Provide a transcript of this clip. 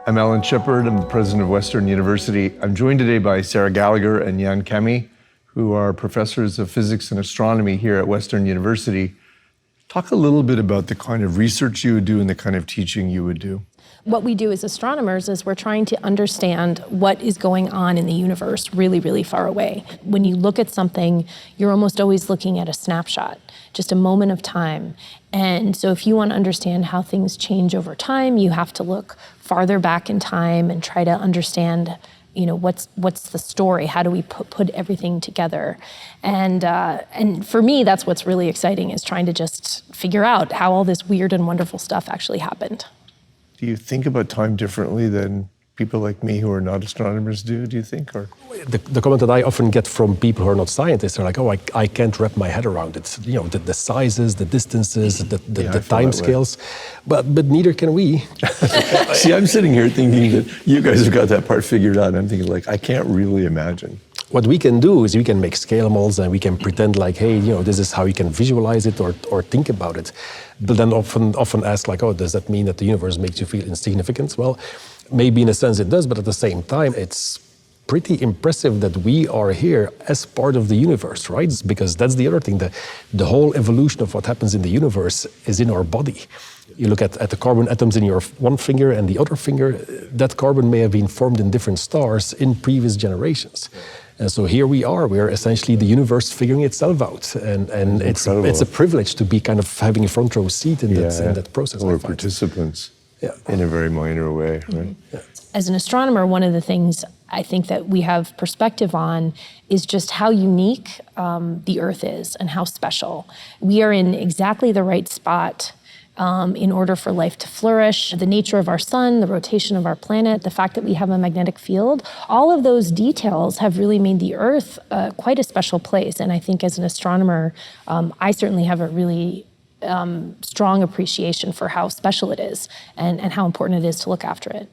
I'm Alan Shepard. I'm the president of Western University. I'm joined today by Sarah Gallagher and Jan Kemi, who are professors of physics and astronomy here at Western University. Talk a little bit about the kind of research you would do and the kind of teaching you would do. What we do as astronomers is we're trying to understand what is going on in the universe really, really far away. When you look at something, you're almost always looking at a snapshot, just a moment of time. And so if you want to understand how things change over time, you have to look farther back in time and try to understand, what's the story? How do we put everything together? And for me, that's what's really exciting, is trying to just figure out how all this weird and wonderful stuff actually happened. Do you think about time differently than people like me who are not astronomers do you think? Or the comment that I often get from people who are not scientists are like, oh, I can't wrap my head around it. The sizes, the distances, the time scales, but neither can we. See, I'm sitting here thinking that you guys have got that part figured out. I'm thinking I can't really imagine. What we can do is we can make scale models and we can pretend like, hey, this is how you can visualize it or think about it. But then often ask like, oh, does that mean that the universe makes you feel insignificant? Well, maybe in a sense it does, but at the same time, it's pretty impressive that we are here as part of the universe, right? Because that's the other thing, the whole evolution of what happens in the universe is in our body. You look at the carbon atoms in your one finger and the other finger, that carbon may have been formed in different stars in previous generations. And so here we are essentially the universe figuring itself out. And it's a privilege to be kind of having a front row seat in that process. We're participants in a very minor way, right? Yeah. As an astronomer, one of the things I think that we have perspective on is just how unique the Earth is and how special. We are in exactly the right spot in order for life to flourish. The nature of our sun, the rotation of our planet, the fact that we have a magnetic field, all of those details have really made the Earth quite a special place. And I think as an astronomer, I certainly have a really strong appreciation for how special it is and how important it is to look after it.